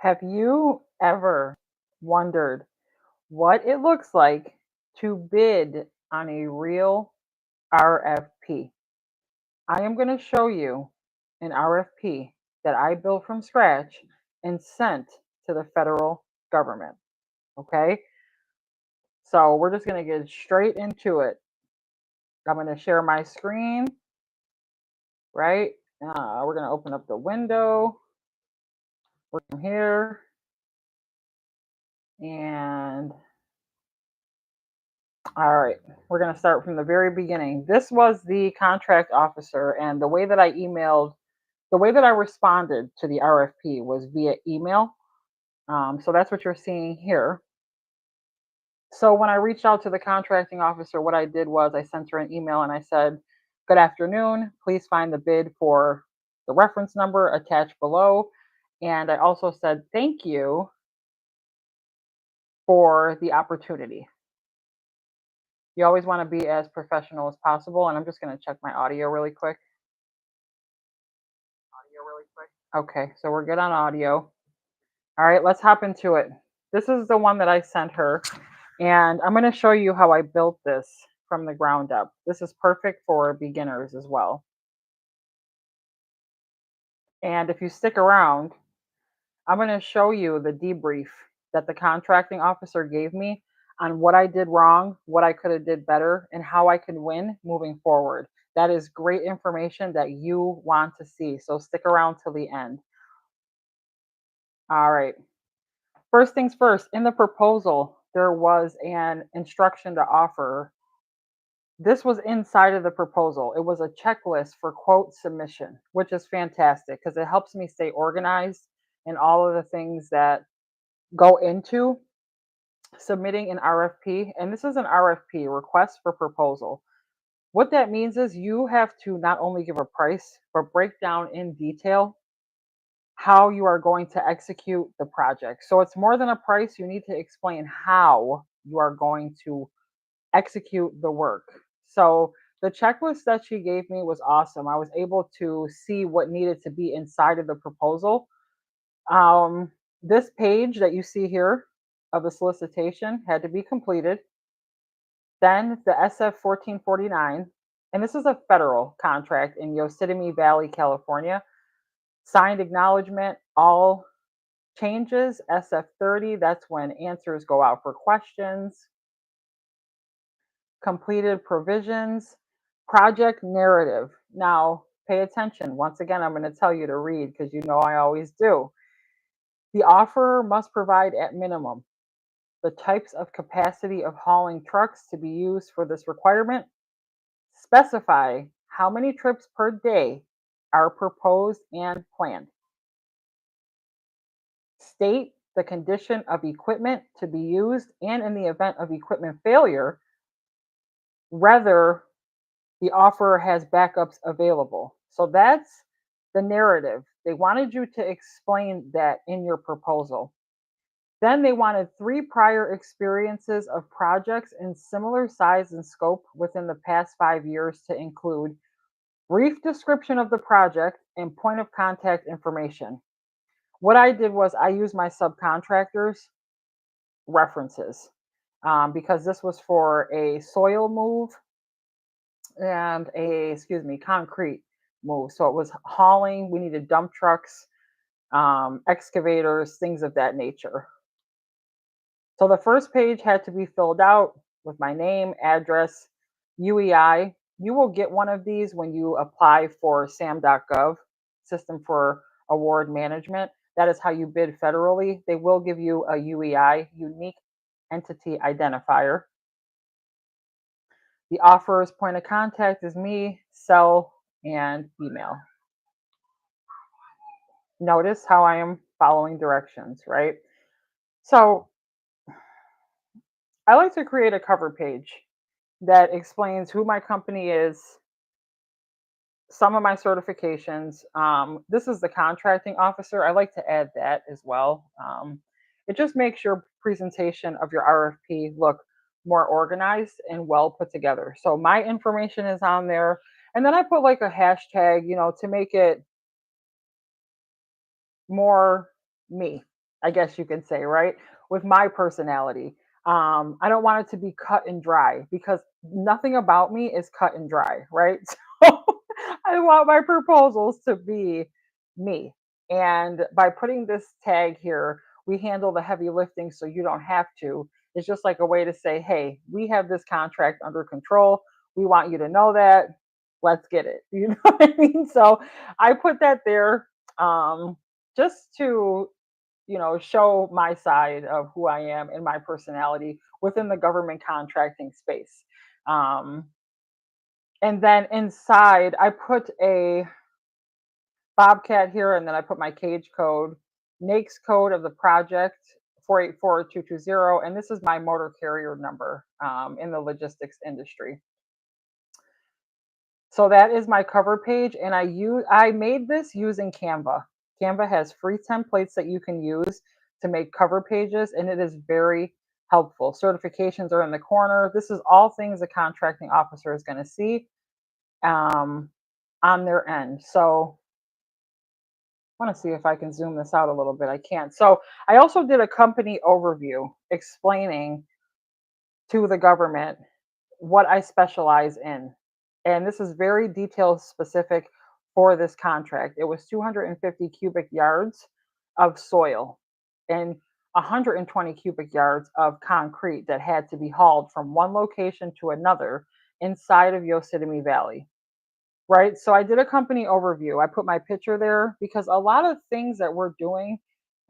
Have you ever wondered what it looks like to bid on a real RFP? I am going to show you an RFP that I built from scratch and sent to the federal government. Okay, so we're just going to get straight into it. I'm going to share my screen, right? We're going to open up the window. We're from here and all right, we're going to start from the very beginning. This was the contract officer, and the way that I responded to the RFP was via email. So that's what you're seeing here. So when I reached out to the contracting officer, what I did was I sent her an email and I said, "Good afternoon. Please find the bid for the reference number attached below." And I also said, "Thank you for the opportunity." You always want to be as professional as possible. And I'm just going to check my audio really quick. Okay, so we're good on audio. All right, let's hop into it. This is the one that I sent her, and I'm going to show you how I built this from the ground up. This is perfect for beginners as well. And if you stick around, I'm going to show you the debrief that the contracting officer gave me on what I did wrong, what I could have did better, and how I can win moving forward. That is great information that you want to see. So stick around till the end. All right. First things first, in the proposal, there was an instruction to offer. This was inside of the proposal. It was a checklist for quote submission, which is fantastic because it helps me stay organized in all of the things that go into submitting an RFP. And this is an RFP, request for proposal. What that means is you have to not only give a price, but break down in detail how you are going to execute the project. So it's more than a price. You need to explain how you are going to execute the work. So the checklist that she gave me was awesome. I was able to see what needed to be inside of the proposal. Um, this page that you see here of the solicitation had to be completed. Then the SF 1449, and this is a federal contract in Yosemite Valley, California. Signed acknowledgement, all changes. SF30, that's when answers go out for questions. Completed provisions. Project narrative. Now, pay attention. Once again, I'm going to tell you to read because you know I always do. The offeror must provide at minimum the types of capacity of hauling trucks to be used for this requirement. Specify how many trips per day are proposed and planned. State the condition of equipment to be used, and in the event of equipment failure, whether the offerer has backups available. So that's the narrative. They wanted you to explain that in your proposal. Then they wanted 3 prior experiences of projects in similar size and scope within the past 5 years to include brief description of the project and point of contact information. What I did was I used my subcontractors' references because this was for a soil move and concrete move. So it was hauling. We needed dump trucks, excavators, things of that nature. So the first page had to be filled out with my name, address, UEI. You will get one of these when you apply for SAM.gov, System for Award Management. That is how you bid federally. They will give you a UEI, Unique Entity Identifier. The offerer's point of contact is me, cell, and email. Notice how I am following directions, right? So I like to create a cover page that explains who my company is, some of my certifications. This is the contracting officer. I like to add that as well. It just makes your presentation of your RFP look more organized and well put together. So my information is on there. And then I put like a hashtag, to make it more me. I guess you can say, right? With my personality. I don't want it to be cut and dry because nothing about me is cut and dry, right? So I want my proposals to be me. And by putting this tag here, we handle the heavy lifting so you don't have to. It's just like a way to say, hey, we have this contract under control. We want you to know that. Let's get it. You know what I mean? So I put that there just to show my side of who I am and my personality within the government contracting space. Um, and then inside, I put a Bobcat here, and then I put my cage code, NAICS code of the project 484-220, and this is my motor carrier number in the logistics industry. So that is my cover page, and I made this using Canva. Canva has free templates that you can use to make cover pages, and it is very helpful. Certifications are in the corner. This is all things a contracting officer is going to see um, on their end. So I want to see if I can zoom this out a little bit. I can't. So I also did a company overview explaining to the government what I specialize in. And this is very detail specific for this contract. It was 250 cubic yards of soil and 120 cubic yards of concrete that had to be hauled from one location to another inside of Yosemite Valley. Right. So I did a company overview. I put my picture there because a lot of things that we're doing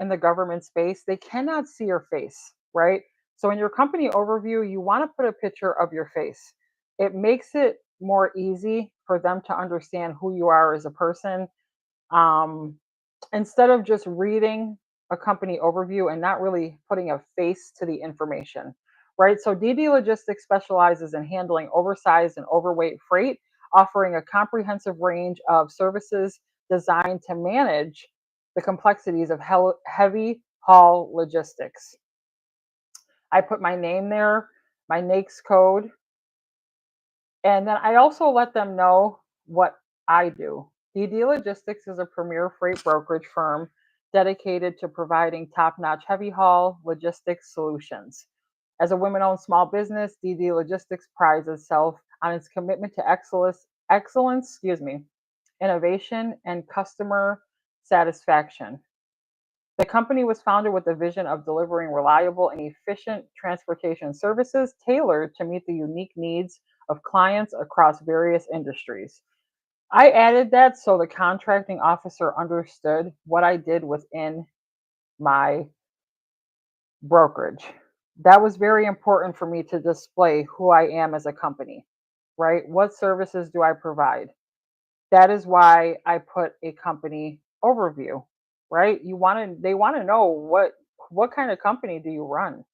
in the government space, they cannot see your face. Right. So in your company overview, you want to put a picture of your face. It makes it more easy for them to understand who you are as a person. Um, Instead of just reading a company overview and not really putting a face to the information, right? So DD Logistics specializes in handling oversized and overweight freight, offering a comprehensive range of services designed to manage the complexities of heavy haul logistics. I put my name there, my NAICS code, and then I also let them know what I do. DD Logistics is a premier freight brokerage firm dedicated to providing top notch heavy haul logistics solutions. As a women owned small business, DD Logistics prides itself on its commitment to excellence, innovation, and customer satisfaction. The company was founded with the vision of delivering reliable and efficient transportation services tailored to meet the unique needs of clients across various industries. I added that so the contracting officer understood what I did within my brokerage. That was very important for me to display who I am as a company, right? What services do I provide? That is why I put a company overview, right? They want to know what kind of company do you run?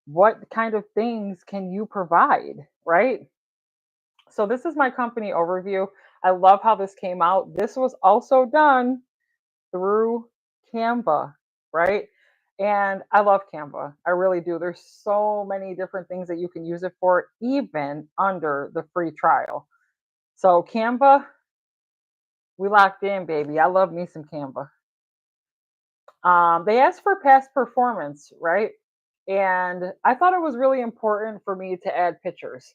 What kind of things can you provide, right? So this is my company overview. I love how this came out. This was also done through Canva, right? And I love Canva. I really do. There's so many different things that you can use it for, even under the free trial. So Canva, we locked in, baby. I love me some Canva. They asked for past performance, right? And I thought it was really important for me to add pictures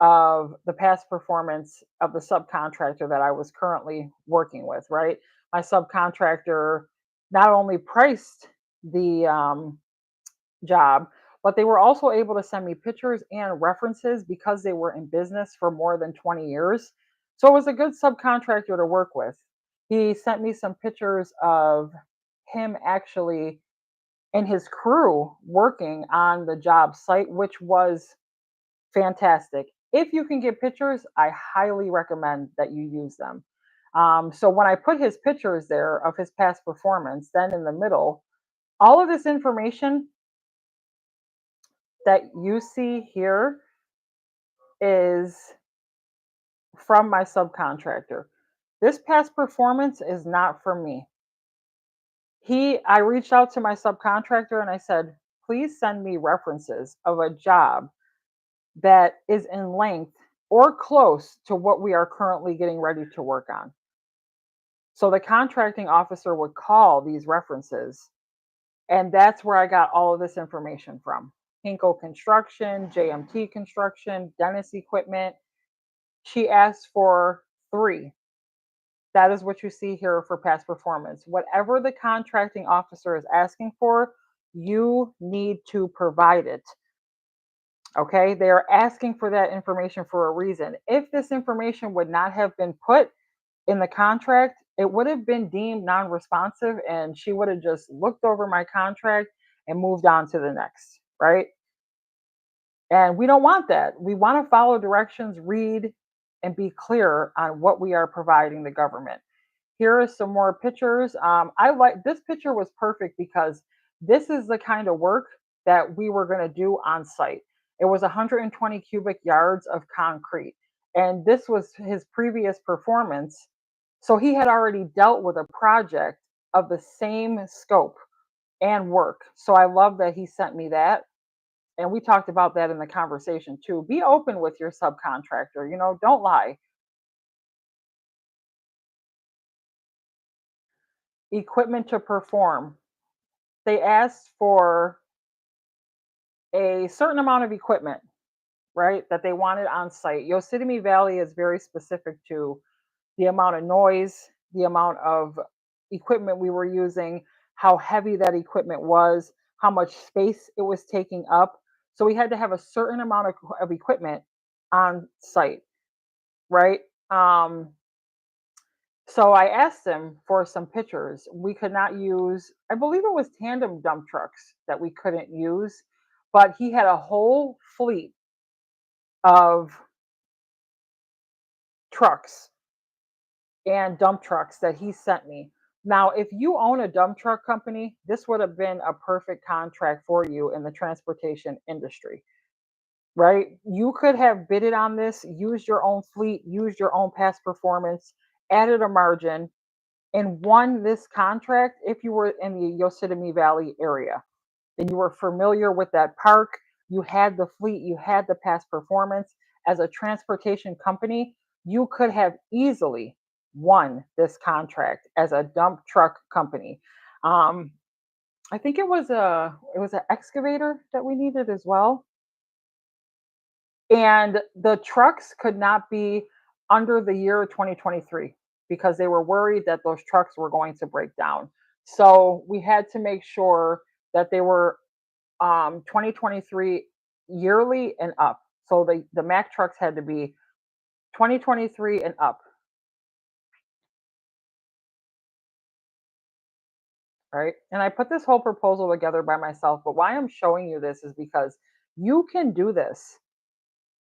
of the past performance of the subcontractor that I was currently working with, right? My subcontractor not only priced the job, but they were also able to send me pictures and references because they were in business for more than 20 years. So it was a good subcontractor to work with. He sent me some pictures of him actually and his crew working on the job site, which was fantastic. If you can get pictures, I highly recommend that you use them. So when I put his pictures there of his past performance, then in the middle, all of this information that you see here is from my subcontractor. This past performance is not for me. I reached out to my subcontractor and I said, please send me references of a job that is in length or close to what we are currently getting ready to work on. So the contracting officer would call these references And that's where I got all of this information from. Hinkle Construction, JMT Construction, Dennis Equipment. She asked for three. That is what you see here for past performance. Whatever the contracting officer is asking for, you need to provide it. Okay, they are asking for that information for a reason. If this information would not have been put in the contract, it would have been deemed non-responsive and she would have just looked over my contract and moved on to the next, right? And we don't want that. We want to follow directions, read, and be clear on what we are providing the government. Here are some more pictures. I like this picture was perfect because this is the kind of work that we were going to do on site. It was 120 cubic yards of concrete, and this was his previous performance. So he had already dealt with a project of the same scope and work. So I love that he sent me that. And we talked about that in the conversation too. Be open with your subcontractor, don't lie. Equipment to perform. They asked for a certain amount of equipment, right, that they wanted on site. Yosemite Valley is very specific to the amount of noise, the amount of equipment we were using, how heavy that equipment was, how much space it was taking up. So we had to have a certain amount of equipment on site, right? So I asked him for some pictures. We could not use, I believe it was tandem dump trucks that we couldn't use, but he had a whole fleet of trucks and dump trucks that he sent me. Now, if you own a dump truck company, this would have been a perfect contract for you in the transportation industry, right? You could have bidded on this, used your own fleet, used your own past performance, added a margin, and won this contract if you were in the Yosemite Valley area and you were familiar with that park, you had the fleet, you had the past performance. As a transportation company, you could have easily won this contract as a dump truck company. Um, I think it was an excavator that we needed as well, and the trucks could not be under the year 2023 because they were worried that those trucks were going to break down. So we had to make sure that they were 2023 yearly and up. So the Mack trucks had to be 2023 and up, right? And I put this whole proposal together by myself, but why I'm showing you this is because you can do this.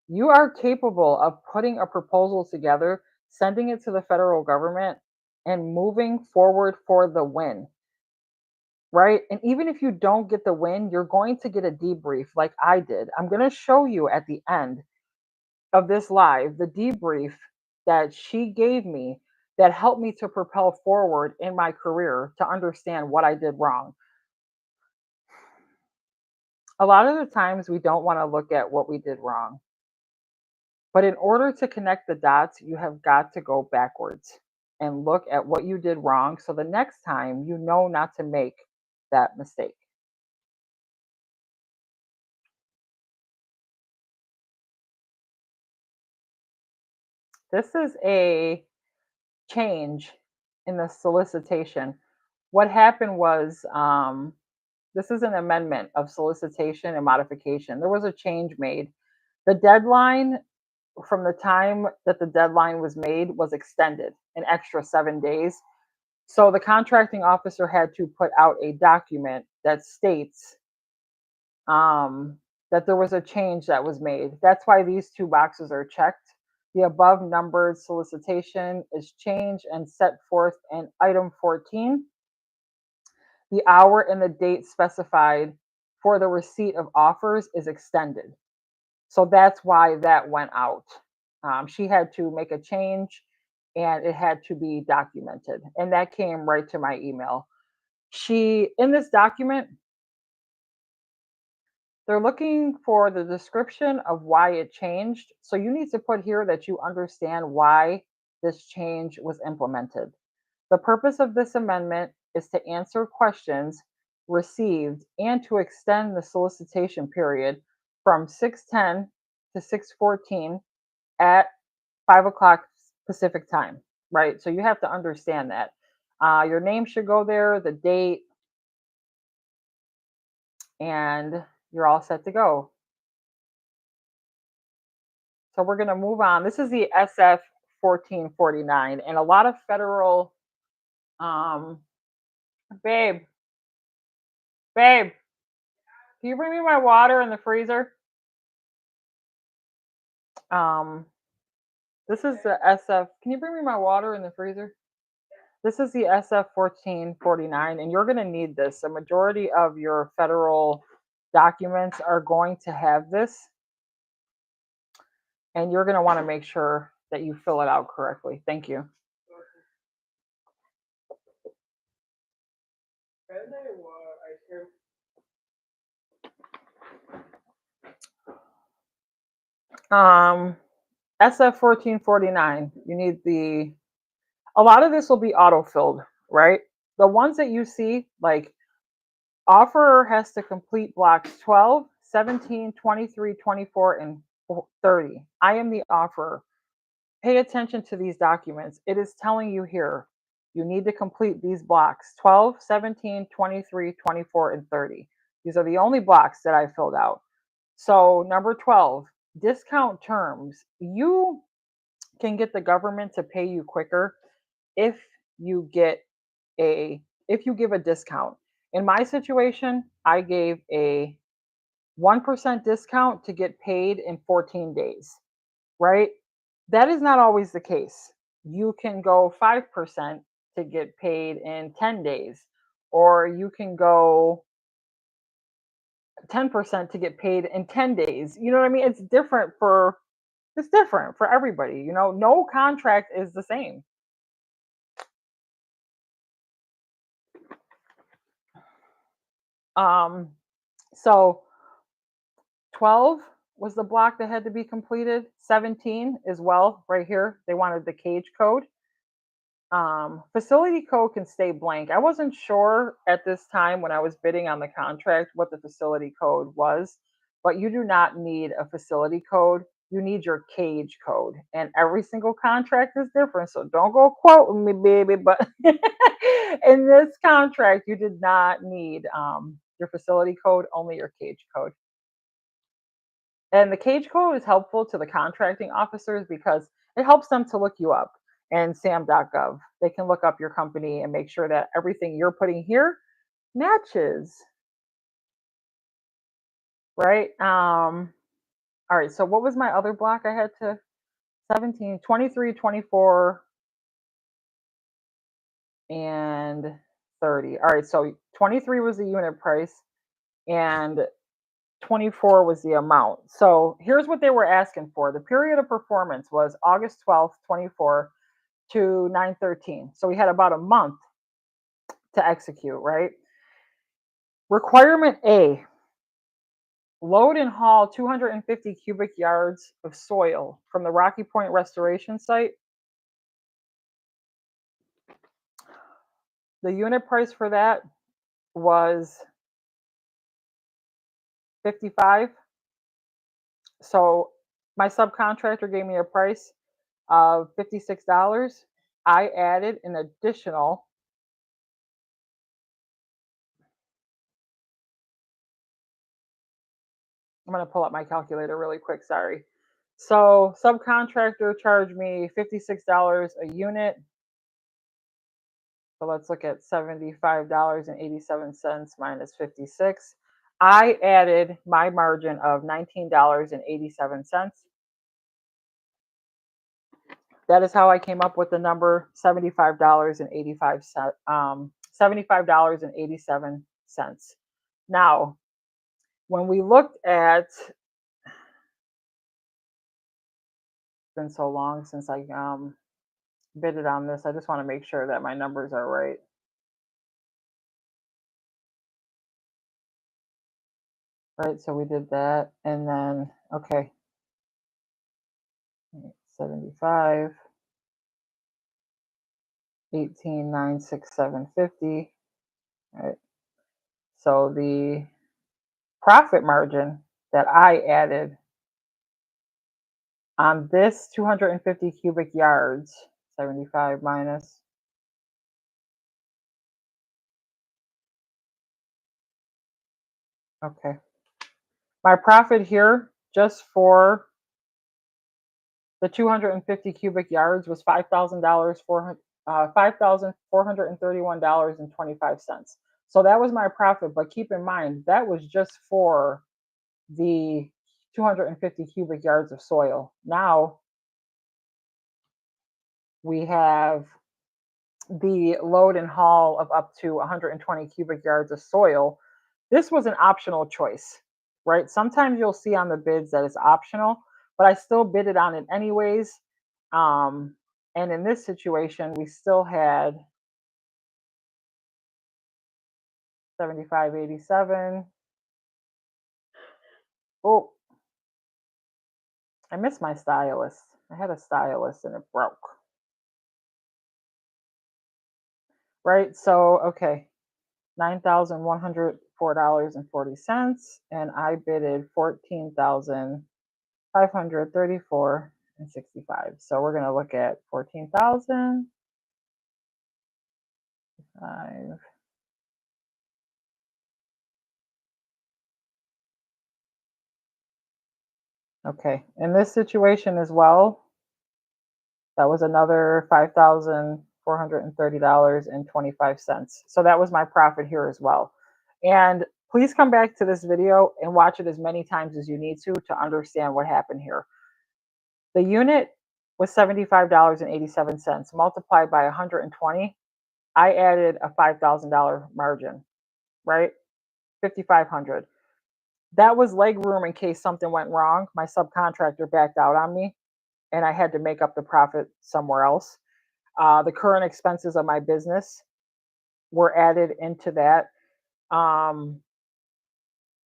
You are capable of putting a proposal together, sending it to the federal government, and moving forward for the win, right? And even if you don't get the win, you're going to get a debrief like I did. I'm going to show you at the end of this live the debrief that she gave me that helped me to propel forward in my career to understand what I did wrong. A lot of the times we don't want to look at what we did wrong. But in order to connect the dots, you have got to go backwards and look at what you did wrong so the next time you know not to make that mistake. This is a change in the solicitation. What happened was this is an amendment of solicitation and modification. There was a change made. The deadline from the time that the deadline was made was extended an extra 7 days. So the contracting officer had to put out a document that states um, that there was a change that was made. That's why these two boxes are checked. The above numbered solicitation is changed and set forth in item 14. The hour and the date specified for the receipt of offers is extended. So that's why that went out. She had to make a change and it had to be documented. And that came right to my email. In this document, they're looking for the description of why it changed. So you need to put here that you understand why this change was implemented. The purpose of this amendment is to answer questions received and to extend the solicitation period from 6:10 to 6:14 at 5 o'clock Pacific time, right? So you have to understand that. Your name should go there, the date, and you're all set to go. So we're going to move on. This is the SF 1449, and a lot of federal, um, babe, babe, can you bring me my water in the freezer? Um, this is the SF. Can you bring me my water in the freezer? This is the SF 1449, and you're going to need this. A majority of your federal documents are going to have this, and you're going to want to make sure that you fill it out correctly. Thank you. Um, SF 1449, you need a lot of this will be auto filled, right? The ones that you see, like offerer has to complete blocks 12, 17, 23, 24, and 30. I am the offerer. Pay attention to these documents. It is telling you here, you need to complete these blocks 12, 17, 23, 24, and 30. These are the only blocks that I filled out. So, number 12, discount terms. You can get the government to pay you quicker if you get if you give a discount. In my situation, I gave a 1% discount to get paid in 14 days, right? That is not always the case. You can go 5% to get paid in 10 days, or you can go 10% to get paid in 10 days. You know what I mean? It's different for everybody. No contract is the same. Um, so 12 was the block that had to be completed. 17 as well, right here. They wanted the cage code. Facility code can stay blank. I wasn't sure at this time when I was bidding on the contract what the facility code was, but you do not need a facility code. You need your cage code, and every single contract is different. So don't go quoting me, baby. But in this contract, you did not need your facility code, only your cage code. And the cage code is helpful to the contracting officers because it helps them to look you up and sam.gov. They can look up your company and make sure that everything you're putting here matches, right? All right, so what was my other block I had to 17, 23, 24, and 30. All right, so 23 was the unit price and 24 was the amount. So here's what they were asking for. The period of performance was August 12th, 24 to 9/13. So we had about a month to execute, right? Requirement A, load and haul 250 cubic yards of soil from the Rocky Point restoration site. The unit price for that was 55. So my subcontractor gave me a price of $56. I added an additional, I'm going to pull up my calculator really quick, sorry. So subcontractor charged me $56 a unit. So let's look at $75.87 minus 56. I added my margin of $19.87. That is how I came up with the number $75.85. $75.87. Now, when we looked at, it's been so long since I bidded on this. I just want to make sure that my numbers are right. Right, so we did that, and then okay, 75, 18, 9, 6, 7, 50. All right, So the profit margin that I added on this 250 cubic yards, 75 minus, okay. My profit here just for the 250 cubic yards was $5,000, $5,431.25. So that was my profit. But keep in mind, that was just for the 250 cubic yards of soil. Now we have the load and haul of up to 120 cubic yards of soil. This was an optional choice, right? Sometimes you'll see on the bids that it's optional, but I still bid it on it anyways. Um, and in this situation, we still had 75.87. Oh, I missed my stylus. I had a stylus and it broke. Right? So, okay, $9,104.40, and I bidded 14,534.65. So we're gonna look at 14,000. Okay, in this situation as well, that was another $5,430.25. So that was my profit here as well. And please come back to this video and watch it as many times as you need to understand what happened here. The unit was $75.87 multiplied by 120. I added a $5,000 margin, right? 5,500. That was leg room in case something went wrong. My subcontractor backed out on me and I had to make up the profit somewhere else. The current expenses of my business were added into that. Um,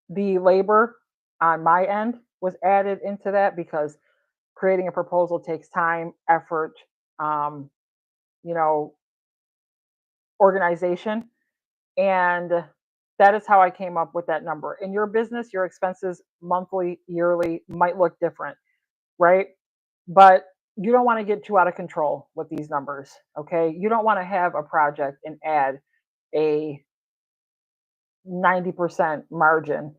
the labor on my end was added into that because creating a proposal takes time, effort, um, you know, organization. And that is how I came up with that number. In your business, your expenses monthly, yearly might look different, right? But you don't want to get too out of control with these numbers, okay? You don't want to have a project and add a 90% margin.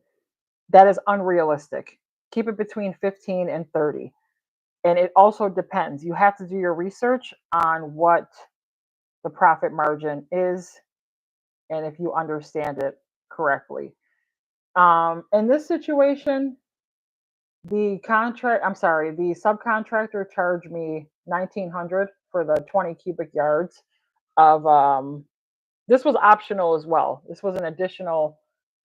That is unrealistic. Keep it between 15 and 30. And it also depends. You have to do your research on what the profit margin is and if you understand it correctly. In this situation, the subcontractor charged me 1,900 for the 20 cubic yards of this was optional as well. This was an additional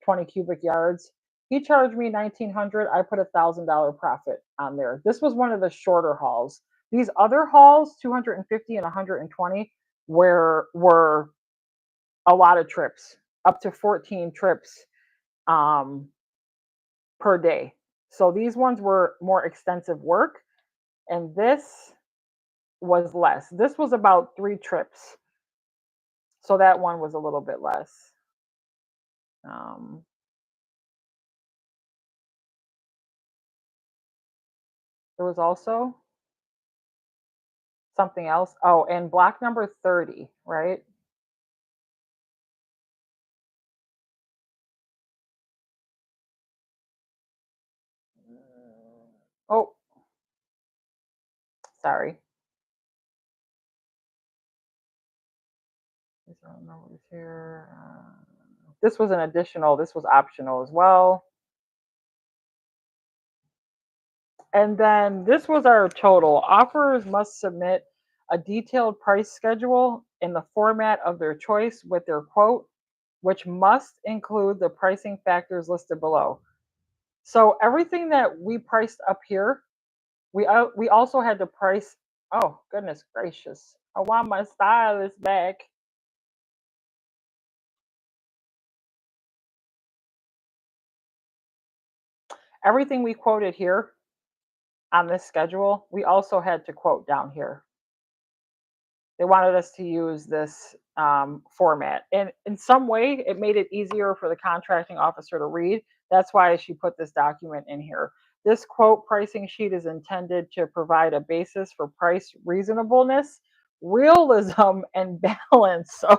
20 cubic yards. He charged me 1,900. I put $1,000 profit on there. This was one of the shorter hauls. These other hauls, 250 and 120, were a lot of trips, up to 14 trips um, per day. So these ones were more extensive work, and this was less. This was about 3 trips. So that one was a little bit less. Um, there was also something else. Oh, and block number 30, right? Oh, sorry. These are numbers here. This was an additional, this was optional as well. And then this was our total. Offers must submit a detailed price schedule in the format of their choice with their quote, which must include the pricing factors listed below. So everything that we priced up here, we also had to price. Oh goodness gracious! I want my stylist back. Everything we quoted here on this schedule, we also had to quote down here. They wanted us to use this format. And in some way, it made it easier for the contracting officer to read. That's why she put this document in here. This quote pricing sheet is intended to provide a basis for price reasonableness, realism, and balance. So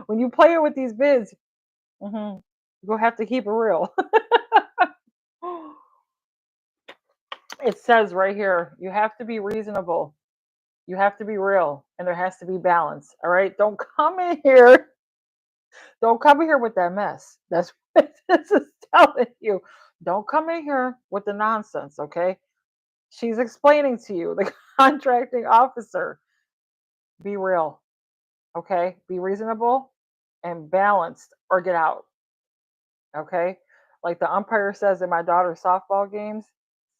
when you play it with these bids, you'll have to keep it real. It says right here, you have to be reasonable. You have to be real, and there has to be balance. All right. Don't come in here. Don't come in here with that mess. That's what this is telling you. Don't come in here with the nonsense. Okay. She's explaining to you, the contracting officer, be real. Okay. Be reasonable and balanced or get out. Okay. Like the umpire says in my daughter's softball games,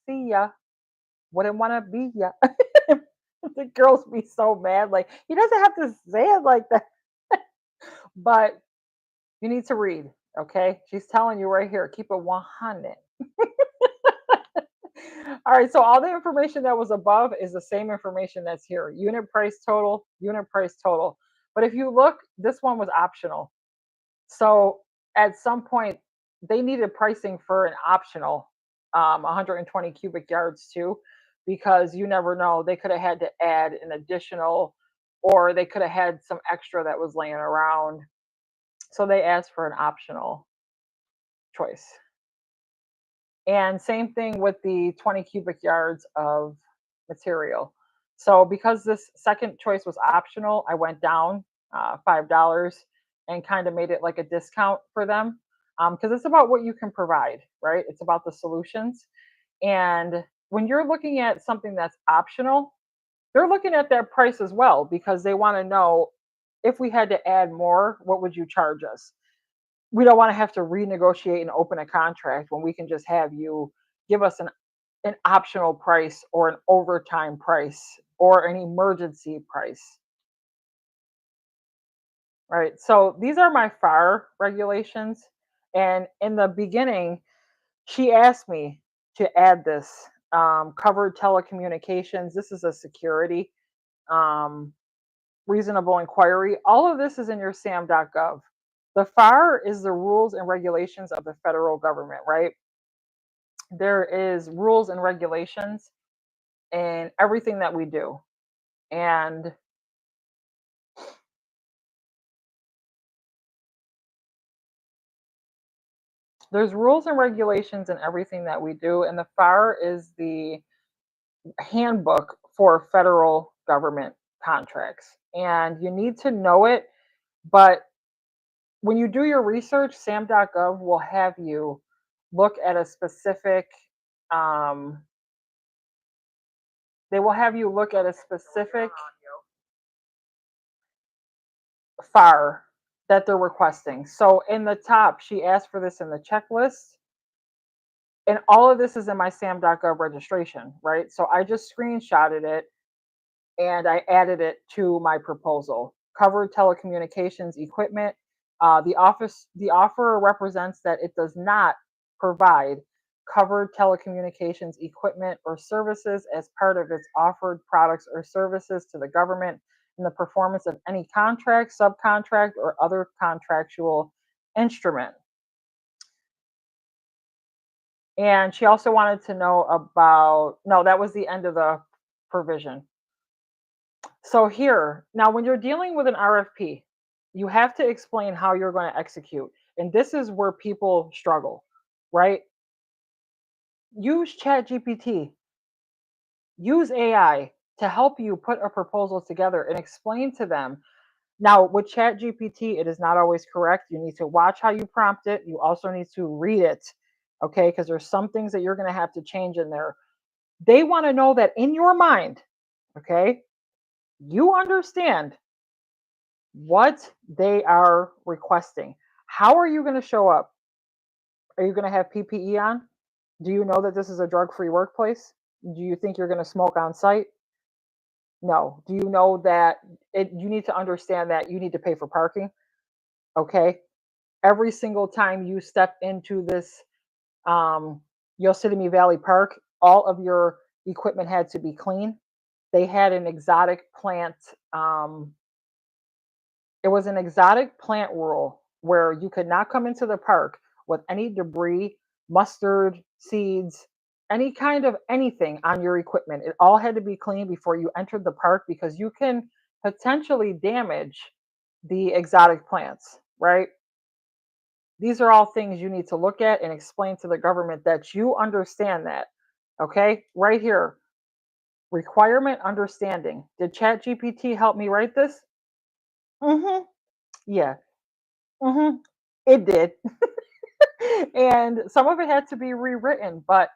see ya. Wouldn't want to be ya. The girls be so mad. Like, he doesn't have to say it like that. But you need to read, okay? She's telling you right here, keep it 100. All right, so all the information that was above is the same information that's here. Unit price total, unit price total. But if you look, this one was optional. So at some point, they needed pricing for an optional 120 cubic yards too, because you never know. They could have had to add an additional, or they could have had some extra that was laying around. So they asked for an optional choice. And same thing with the 20 cubic yards of material. So because this second choice was optional, I went down $5 and kind of made it like a discount for them, because it's about what you can provide, right? It's about the solutions. And when you're looking at something that's optional, they're looking at that price as well, because they want to know, if we had to add more, what would you charge us? We don't want to have to renegotiate and open a contract when we can just have you give us an optional price or an overtime price or an emergency price. Right. So these are my FAR regulations. And in the beginning, she asked me to add this covered telecommunications. This is a security, um, reasonable inquiry. All of this is in your sam.gov. The FAR is the rules and regulations of the federal government, right? There is rules and regulations in everything that we do. And there's rules and regulations in everything that we do. And the FAR is the handbook for federal government contracts. And you need to know it. But when you do your research, sam.gov will have you look at a specific, um, they will have you look at a specific FAR that they're requesting. So in the top, she asked for this in the checklist. And all of this is in my sam.gov registration, right? So I just screenshotted it and I added it to my proposal. Covered telecommunications equipment. The offer represents that it does not provide covered telecommunications equipment or services as part of its offered products or services to the government in the performance of any contract, subcontract, or other contractual instrument. And she also wanted to know about, no, that was the end of the provision. So here, now when you're dealing with an RFP, you have to explain how you're going to execute. And this is where people struggle, right? Use ChatGPT, use AI to help you put a proposal together and explain to them. Now, with ChatGPT, it is not always correct. You need to watch how you prompt it. You also need to read it, okay? Because there's some things that you're going to have to change in there. They want to know that in your mind, okay, you understand what they are requesting. How are you going to show up? Are you going to have PPE on? Do you know that this is a drug free workplace? Do you think you're going to smoke on site? No. Do you know that you need to understand that you need to pay for parking? Okay. Every single time you step into this Yosemite Valley Park, all of your equipment had to be clean. They had an exotic plant. It was an exotic plant rule where you could not come into the park with any debris, mustard, seeds, any kind of anything on your equipment. It all had to be clean before you entered the park because you can potentially damage the exotic plants, right? These are all things you need to look at and explain to the government that you understand that. Okay? Right here. Requirement understanding. Did ChatGPT help me write this? Mhm. Yeah. Mhm. It did. And some of it had to be rewritten, but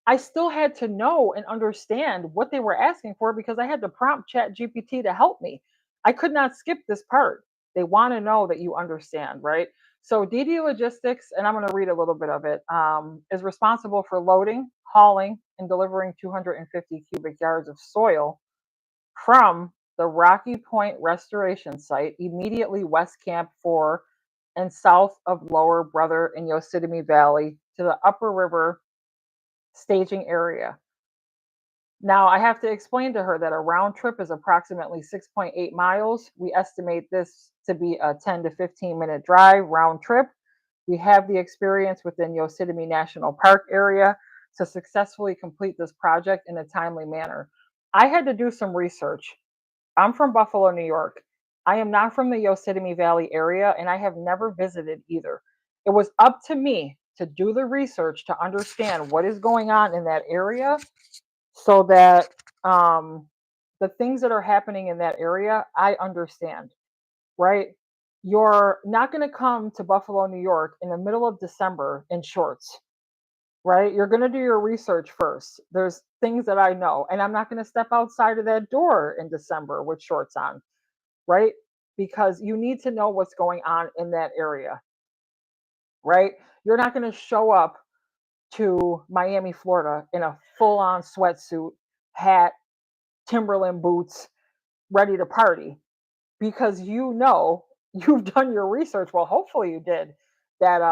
I still had to know and understand what they were asking for because I had to prompt ChatGPT to help me. I could not skip this part. They want to know that you understand, right? So DD Logistics, and I'm going to read a little bit of it, is responsible for loading, hauling, and delivering 250 cubic yards of soil from the Rocky Point Restoration Site immediately west Camp 4 and south of Lower Brother in Yosemite Valley to the Upper River staging area. Now, I have to explain to her that a round trip is approximately 6.8 miles. We estimate this to be a 10 to 15-minute drive round trip. We have the experience within Yosemite National Park area to successfully complete this project in a timely manner. I had to do some research. I'm from Buffalo, New York. I am not from the Yosemite Valley area, and I have never visited either. It was up to me to do the research to understand what is going on in that area so that um, the things that are happening in that area, I understand, right? You're not going to come to Buffalo, New York in the middle of December in shorts, right? You're going to do your research first. There's things that I know, and I'm not going to step outside of that door in December with shorts on, right? Because you need to know what's going on in that area, right? You're not going to show up to Miami, Florida in a full on sweatsuit, hat, Timberland boots, ready to party because you know you've done your research. Well, hopefully you did that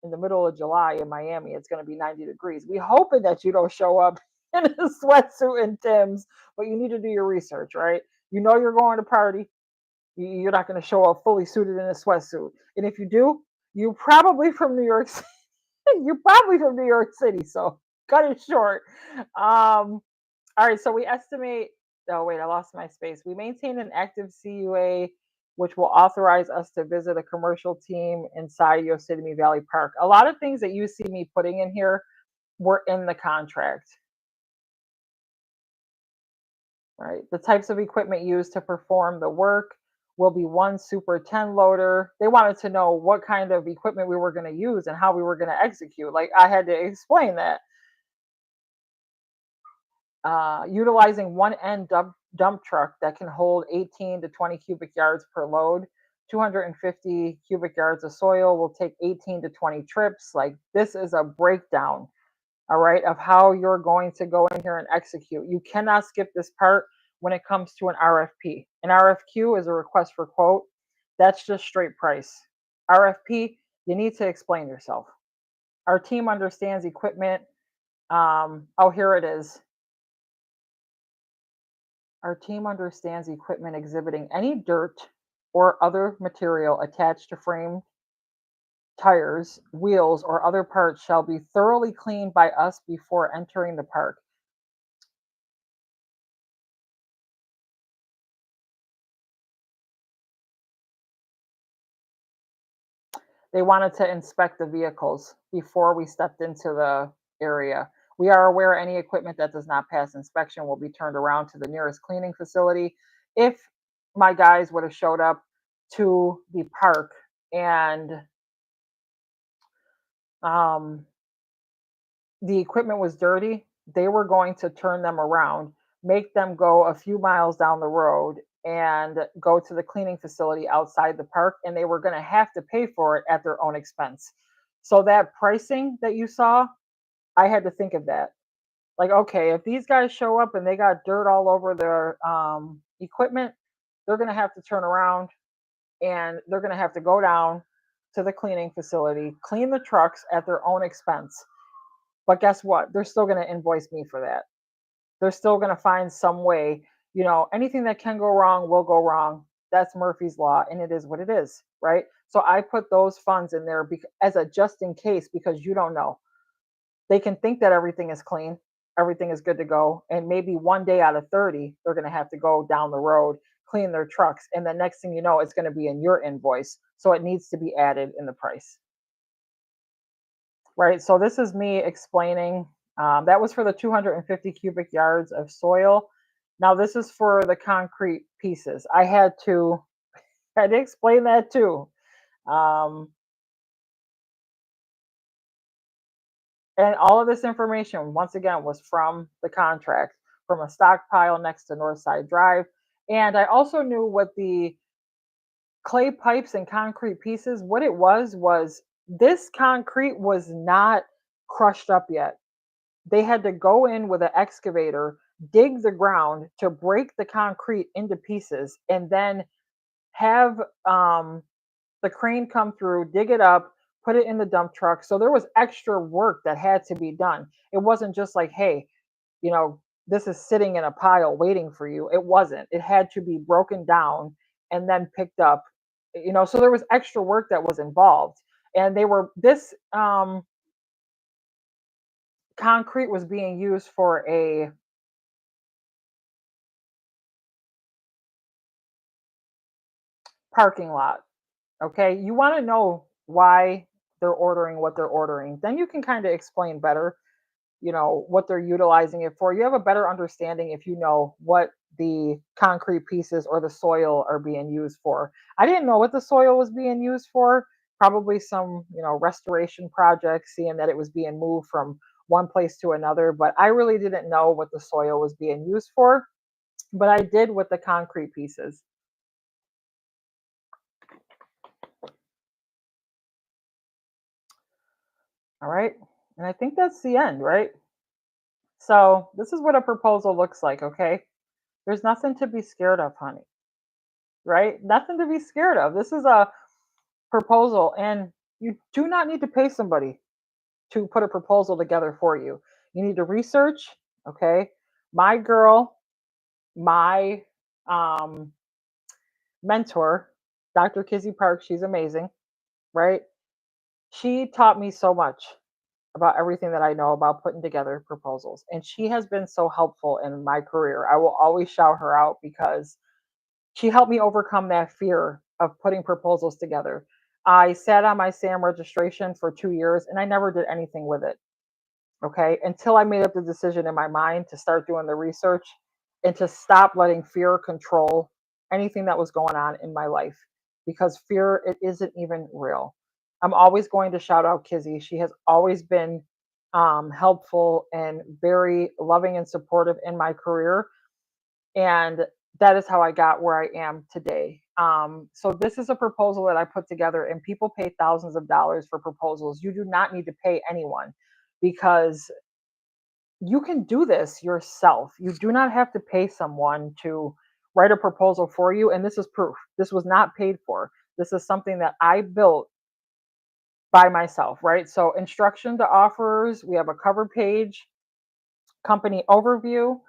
in the middle of July in Miami it's going to be 90 degrees. We hoping that you don't show up in a sweatsuit and Tims, but you need to do your research, right? You know you're going to party. You're not going to show up fully suited in a sweatsuit. And if you do, you're probably from New York City. You're probably from New York City, so cut it short. All right, so we estimate. Oh, wait, I lost my space. We maintain an active CUA, which will authorize us to visit a commercial team inside Yosemite Valley Park. A lot of things that you see me putting in here were in the contract, right? The types of equipment used to perform the work will be one Super 10 loader. They wanted to know what kind of equipment we were going to use and how we were going to execute. Like I had to explain that. Utilizing one end dump truck that can hold 18 to 20 cubic yards per load. 250 cubic yards of soil will take 18 to 20 trips. Like this is a breakdown, all right, of how you're going to go in here and execute. You cannot skip this part when it comes to an RFP. An RFQ is a request for quote. That's just straight price. RFP, you need to explain yourself. Our team understands equipment. Oh, here it is. Our team understands equipment exhibiting any dirt or other material attached to frame, tires, wheels, or other parts shall be thoroughly cleaned by us before entering the park. They wanted to inspect the vehicles before we stepped into the area. We are aware any equipment that does not pass inspection will be turned around to the nearest cleaning facility. If my guys would have showed up to the park and um, the equipment was dirty, they were going to turn them around, make them go a few miles down the road and go to the cleaning facility outside the park, and they were going to have to pay for it at their own expense. So that pricing that you saw, I had to think of that. Like, okay, if these guys show up and they got dirt all over their equipment, they're going to have to turn around and they're going to have to go down to the cleaning facility, clean the trucks at their own expense. But guess what? They're still going to invoice me for that. They're still going to find some way. Anything that can go wrong will go wrong. That's Murphy's law, and it is what it is, right? So I put those funds in there as a just in case, because you don't know. They can think that everything is clean, everything is good to go, and maybe one day out of 30 they're going to have to go down the road, clean their trucks, and the next thing you know, it's going to be in your invoice, so it needs to be added in the price, right? So this is me explaining. That was for the 250 cubic yards of soil. Now this is for the concrete pieces. I had to explain that too. um, And all of this information, once again, was from the contract, from a stockpile next to Northside Drive. And I also knew what the clay pipes and concrete pieces, what it was this concrete was not crushed up yet. They had to go in with an excavator, dig the ground to break the concrete into pieces, and then have the crane come through, dig it up, put it in the dump truck. So there was extra work that had to be done. It wasn't just like, hey, you know, this is sitting in a pile waiting for you. It wasn't. It had to be broken down and then picked up. So there was extra work that was involved. And this concrete was being used for a parking lot. Okay. You want to know why they're ordering what they're ordering. Then you can kind of explain better, what they're utilizing it for. You have a better understanding if you know what the concrete pieces or the soil are being used for. I didn't know what the soil was being used for. Probably some, restoration project, seeing that it was being moved from one place to another, but I really didn't know what the soil was being used for. But I did with the concrete pieces. All right. And I think that's the end, right? So this is what a proposal looks like, okay? There's nothing to be scared of, honey, right? Nothing to be scared of. This is a proposal, and you do not need to pay somebody to put a proposal together for you. You need to research, okay? My girl, my um, mentor, Dr. Kizzy Park, she's amazing, right? She taught me so much about everything that I know about putting together proposals. And she has been so helpful in my career. I will always shout her out because she helped me overcome that fear of putting proposals together. I sat on my SAM registration for 2 years and I never did anything with it. Okay. Until I made up the decision in my mind to start doing the research and to stop letting fear control anything that was going on in my life, because fear, it isn't even real. I'm always going to shout out Kizzy. She has always been helpful and very loving and supportive in my career. And that is how I got where I am today. So this is a proposal that I put together, and people pay thousands of dollars for proposals. You do not need to pay anyone, because you can do this yourself. You do not have to pay someone to write a proposal for you. And this is proof. This was not paid for. This is something that I built by myself, right? So, instruction to offerers, we have a cover page, company overview,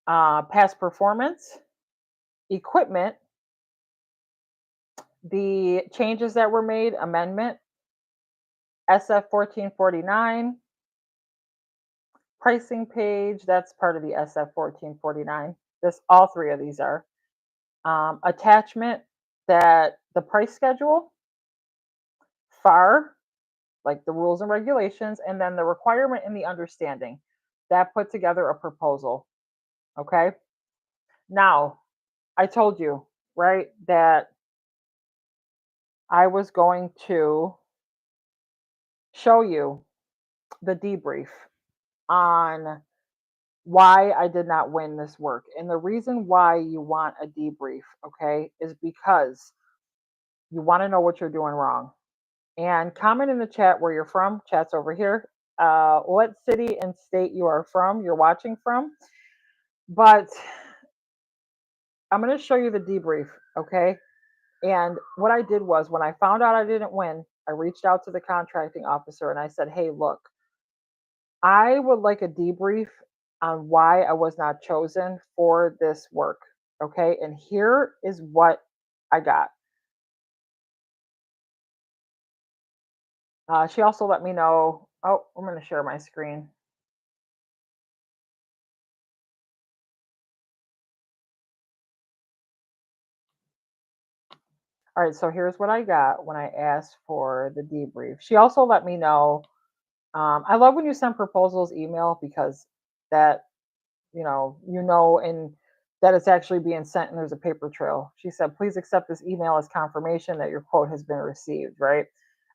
past performance, equipment, the changes that were made, amendment, SF 1449, pricing page, that's part of the SF 1449. This, all three of these are. Attachment, that the price schedule, FAR, like the rules and regulations, and then the requirement and the understanding. That put together a proposal. Okay. Now, I told you, right, that I was going to show you the debrief on why I did not win this work. And the reason why you want a debrief, okay, is because you want to know what you're doing wrong. And comment in the chat where you're from. Chat's over here. What city and state you are from, you're watching from. But I'm going to show you the debrief, okay? And what I did was, when I found out I didn't win, I reached out to the contracting officer and I said, hey, look, I would like a debrief on why I was not chosen for this work. Okay, and here is what I got. She also let me know. Oh, I'm going to share my screen. All right, so here's what I got when I asked for the debrief. She also let me know. I love when you send proposals email because that and that it's actually being sent and there's a paper trail. She said, please accept this email as confirmation that your quote has been received, right?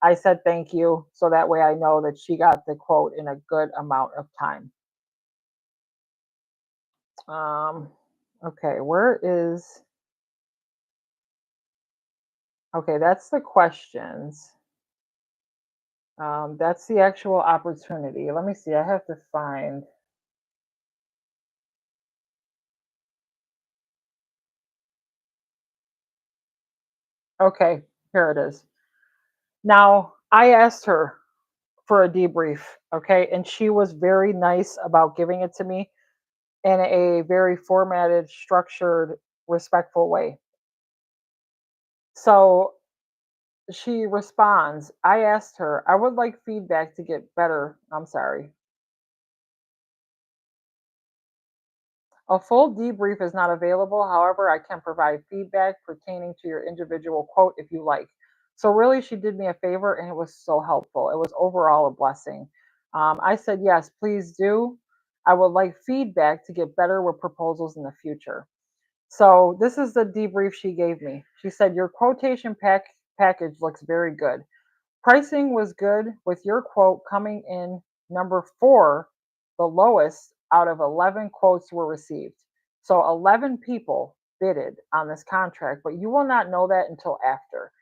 I said thank you. So that way I know that she got the quote in a good amount of time. Um, okay, okay, that's the questions. That's the actual opportunity. Let me see. I have to find. Okay, here it is. Now, I asked her for a debrief, okay, and she was very nice about giving it to me in a very formatted, structured, respectful way. So she responds, I asked her, I would like feedback to get better. I'm sorry. A full debrief is not available. However, I can provide feedback pertaining to your individual quote if you like. So, really, she did me a favor and it was so helpful. It was overall a blessing. I said, yes, please do. I would like feedback to get better with proposals in the future. So, this is the debrief she gave me. She said, your package looks very good. Pricing was good with your quote coming in number 4, the lowest out of 11 quotes were received. So 11 people bidded on this contract, but you will not know that until after.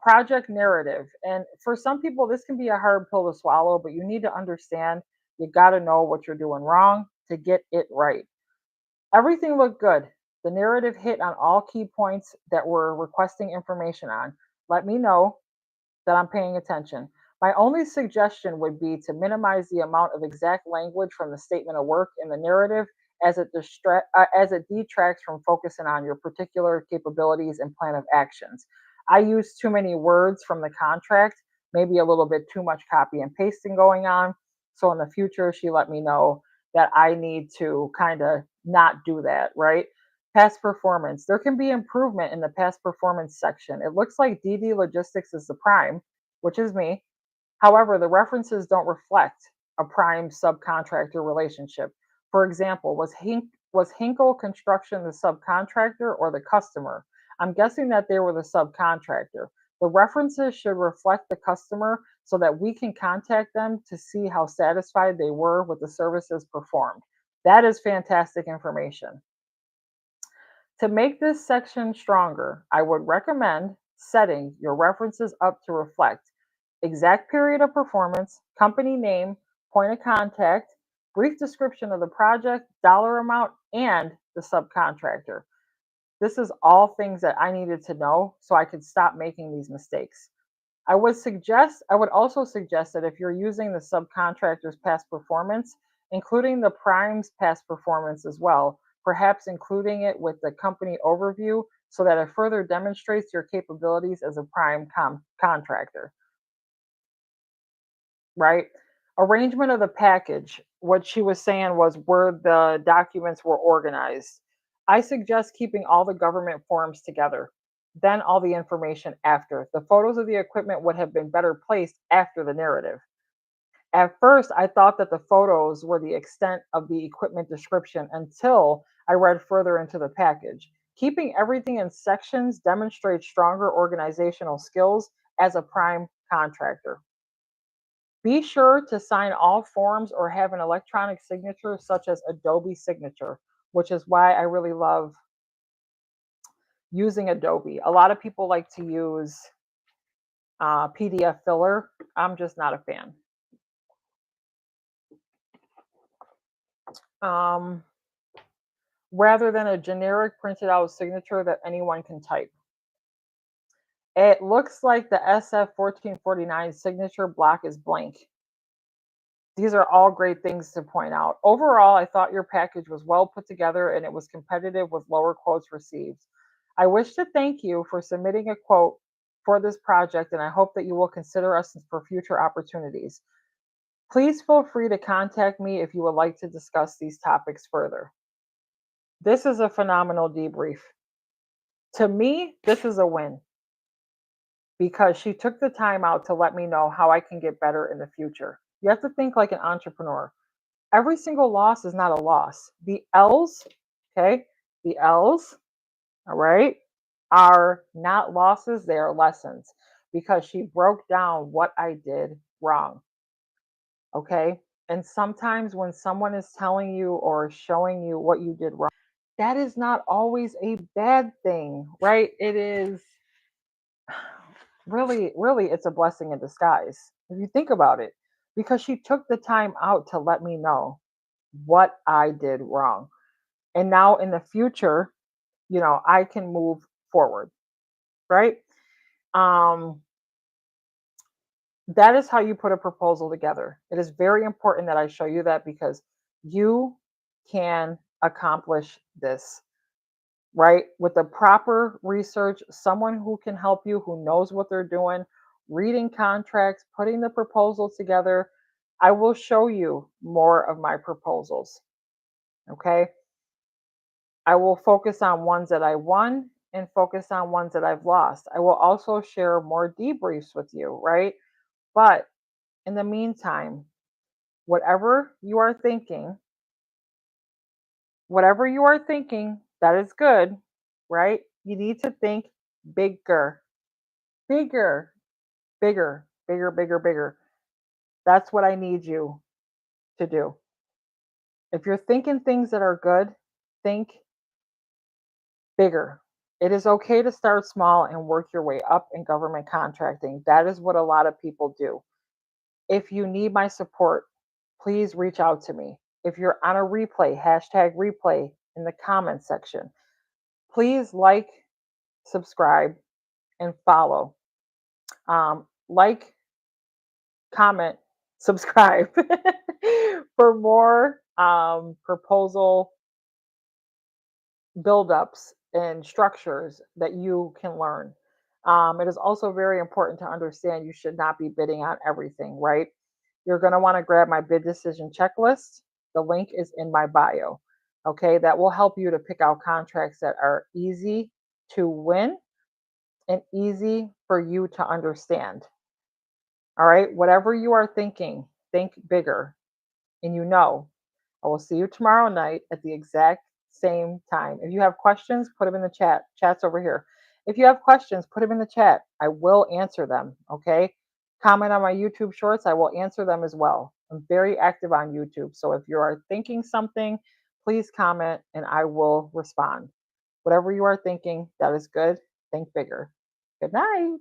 Project narrative. And for some people, this can be a hard pill to swallow, but you need to understand you got to know what you're doing wrong to get it right. Everything looked good. The narrative hit on all key points that we're requesting information on. Let me know that I'm paying attention. My only suggestion would be to minimize the amount of exact language from the statement of work in the narrative as it detracts from focusing on your particular capabilities and plan of actions. I use too many words from the contract, maybe a little bit too much copy and pasting going on. So in the future, she let me know that I need to kind of not do that, right? Past performance. There can be improvement in the past performance section. It looks like DD Logistics is the prime, which is me. However, the references don't reflect a prime subcontractor relationship. For example, was Hinkle Construction the subcontractor or the customer? I'm guessing that they were the subcontractor. The references should reflect the customer so that we can contact them to see how satisfied they were with the services performed. That is fantastic information. To make this section stronger, I would recommend setting your references up to reflect exact period of performance, company name, point of contact, brief description of the project, dollar amount, and the subcontractor. This is all things that I needed to know so I could stop making these mistakes. I would also suggest that if you're using the subcontractor's past performance, including the prime's past performance as well, perhaps including it with the company overview so that it further demonstrates your capabilities as a contractor, right? Arrangement of the package. What she was saying was where the documents were organized. I suggest keeping all the government forms together, then all the information after. The photos of the equipment would have been better placed after the narrative. At first, I thought that the photos were the extent of the equipment description until I read further into the package. Keeping everything in sections demonstrates stronger organizational skills as a prime contractor. Be sure to sign all forms or have an electronic signature, such as Adobe Signature, which is why I really love using Adobe. A lot of people like to use PDF filler. I'm just not a fan. Um, Rather than a generic printed out signature that anyone can type. It looks like the SF 1449 signature block is blank. These are all great things to point out. Overall, I thought your package was well put together and it was competitive with lower quotes received. I wish to thank you for submitting a quote for this project, and I hope that you will consider us for future opportunities. Please feel free to contact me if you would like to discuss these topics further. This is a phenomenal debrief. To me, this is a win because she took the time out to let me know how I can get better in the future. You have to think like an entrepreneur. Every single loss is not a loss. The L's, okay, the L's, all right, are not losses, they are lessons because she broke down what I did wrong, okay? And sometimes when someone is telling you or showing you what you did wrong, that is not always a bad thing, right? It is really, it's a blessing in disguise if you think about it because she took the time out to let me know what I did wrong. And now in the future, I can move forward, right? Um, that is how you put a proposal together. It is very important that I show you that because you can accomplish this, right? With the proper research, someone who can help you, who knows what they're doing, reading contracts, putting the proposal together. I will show you more of my proposals. Okay. I will focus on ones that I won and focus on ones that I've lost. I will also share more debriefs with you, right? But in the meantime, whatever you are thinking, whatever you are thinking, that is good, right? You need to think bigger, bigger, bigger. That's what I need you to do. If you're thinking things that are good, think bigger. It is okay to start small and work your way up in government contracting. That is what a lot of people do. If you need my support, please reach out to me. If you're on a replay, hashtag replay in the comments section. Please like, subscribe, and follow. Like, comment, subscribe for more proposal buildups and structures that you can learn. It is also very important to understand you should not be bidding on everything, right? You're going to want to grab my bid decision checklist. The link is in my bio. Okay, that will help you to pick out contracts that are easy to win and easy for you to understand. All right, whatever you are thinking, think bigger. And I will see you tomorrow night at the exact same time. If you have questions, put them in the chat. Chat's over here. If you have questions, put them in the chat. I will answer them. Okay. Comment on my YouTube shorts. I will answer them as well. I'm very active on YouTube. So if you are thinking something, please comment and I will respond. Whatever you are thinking, that is good. Think bigger. Good night.